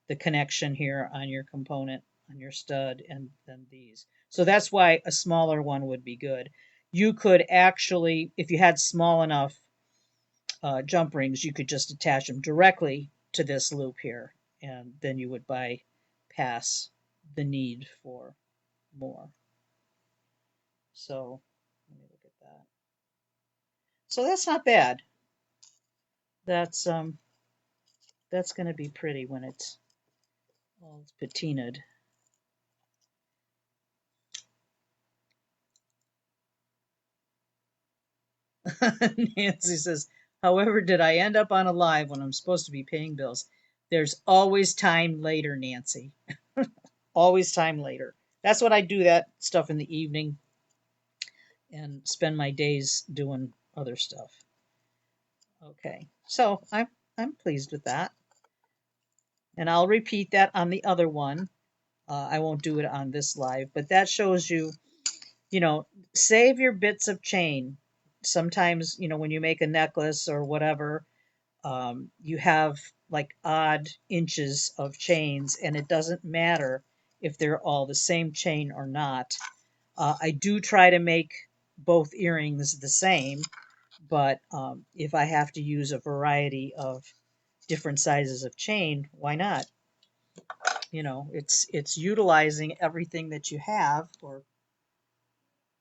the connection here on your component, on your stud, and then these. So that's why a smaller one would be good. You could actually, if you had small enough jump rings, you could just attach them directly to this loop here, and then you would bypass the need for more. So let me look at that. So that's not bad. That's going to be pretty when it's all patinaed. Nancy says, however, did I end up on a live when I'm supposed to be paying bills? There's always time later, Nancy. Always time later. That's what I do that stuff in the evening and spend my days doing other stuff. Okay, so I'm pleased with that. And I'll repeat that on the other one. I won't do it on this live, but that shows you, you know, save your bits of chain. Sometimes, you know, when you make a necklace or whatever, you have like odd inches of chains, and it doesn't matter if they're all the same chain or not. I do try to make both earrings the same, but if I have to use a variety of different sizes of chain, why not? You know, it's utilizing everything that you have, or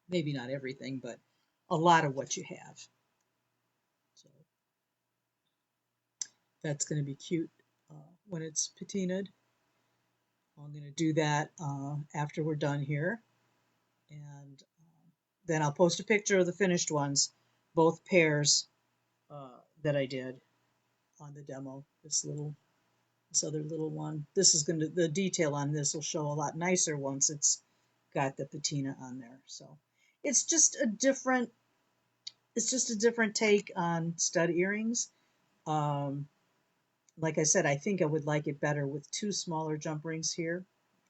maybe not everything, but a lot of what you have. So that's going to be cute when it's patinaed. I'm going to do that after we're done here, and then I'll post a picture of the finished ones, both pairs that I did on the demo. This other little one. This is the detail on this will show a lot nicer once it's got the patina on there. So it's just a different take on stud earrings. Um, like I said, I think I would like it better with two smaller jump rings here.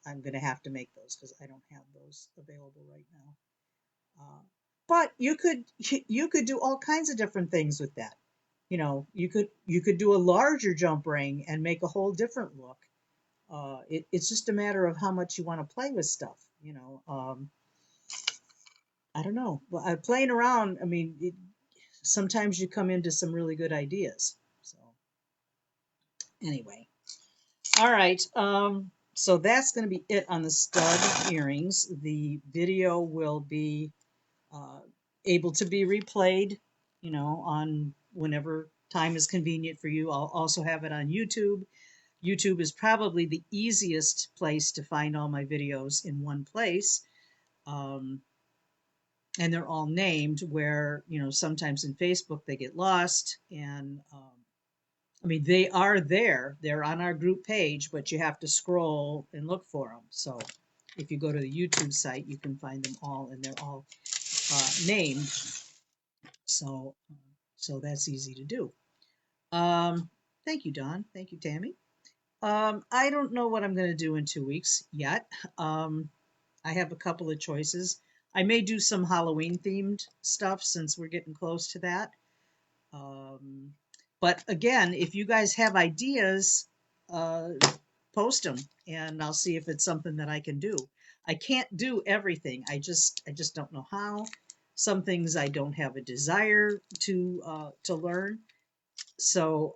I'm going to have to make those because I don't have those available right now. But you could do all kinds of different things with that. You could do a larger jump ring and make a whole different look. It's just a matter of how much you want to play with stuff. I don't know. Well, playing around. I mean, sometimes you come into some really good ideas. So anyway, all right. So that's going to be it on the stud earrings. The video will be uh, able to be replayed, on whenever time is convenient for you. I'll also have it on YouTube. YouTube is probably the easiest place to find all my videos in one place. Um, and they're all named where, sometimes in Facebook they get lost. And I mean, they are there. They're on our group page, but you have to scroll and look for them. So if you go to the YouTube site, you can find them all, and they're all named. So that's easy to do. Thank you, Don. Thank you, Tammy. I don't know what I'm going to do in 2 weeks yet. I have a couple of choices. I may do some Halloween themed stuff since we're getting close to that. Um, but again, if you guys have ideas, uh, post them, and I'll see if it's something that I can do. I can't do everything. I just don't know how. Some things I don't have a desire to learn. So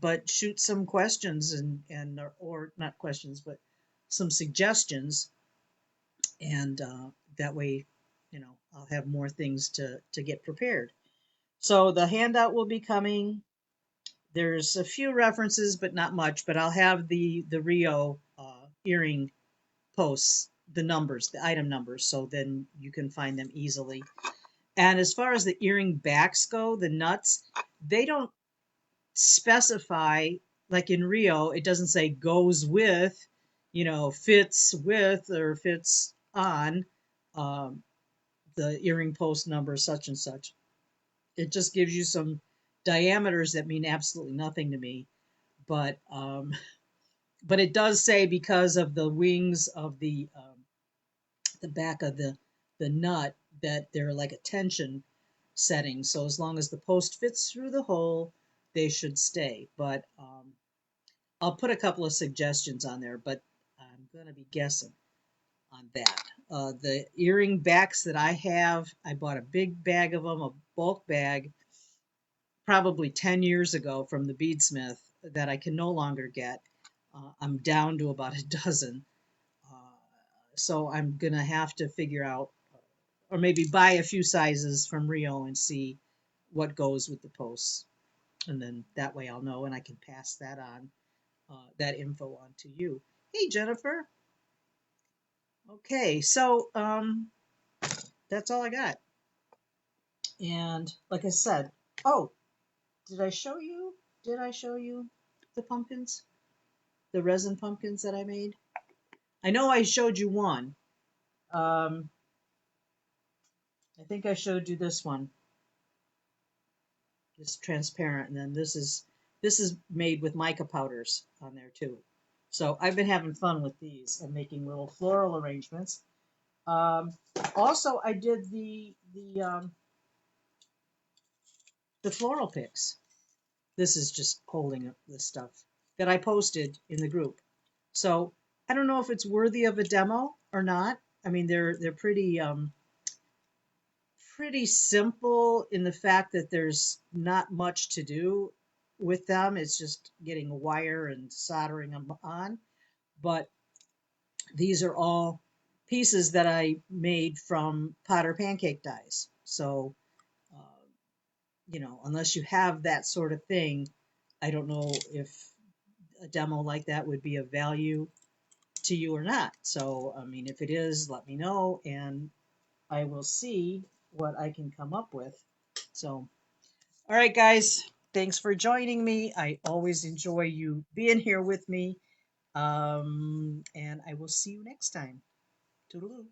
but shoot some questions and or not questions, but some suggestions, and that way, I'll have more things to get prepared. So the handout will be coming. There's a few references, but not much. But I'll have the Rio earring posts, the numbers, the item numbers, so then you can find them easily. And as far as the earring backs go, the nuts, they don't specify, like in Rio, it doesn't say goes with, fits with or fits on um, the earring post number such and such. It just gives you some diameters that mean absolutely nothing to me. But but it does say because of the wings of the back of the nut that they're like a tension setting. So as long as the post fits through the hole, they should stay. But I'll put a couple of suggestions on there, but I'm going to be guessing on that. The earring backs that I have, I bought a big bag of them, a bulk bag, probably 10 years ago from the beadsmith that I can no longer get. I'm down to about a dozen. Uh, so I'm going to have to figure out, or maybe buy a few sizes from Rio and see what goes with the posts. And then that way I'll know and I can pass that on, that info on to you. Hey, Jennifer. Okay, so that's all I got. And like I said, oh, did I show you? Did I show you the pumpkins? The resin pumpkins that I made? I know I showed you one. Um, I think I showed you this one. It's transparent, and then this is made with mica powders on there too. So I've been having fun with these and making little floral arrangements. Um, Also, I did the floral picks. This is just holding the stuff that I posted in the group. So I don't know if it's worthy of a demo or not. I mean, they're pretty simple in the fact that there's not much to do with them. It's just getting a wire and soldering them on. But these are all pieces that I made from Potter pancake dies. So, unless you have that sort of thing, I don't know if a demo like that would be of value to you or not. So, I mean, if it is, let me know and I will see what I can come up with. So, all right, guys, thanks for joining me. I always enjoy you being here with me. And I will see you next time. Toodaloo.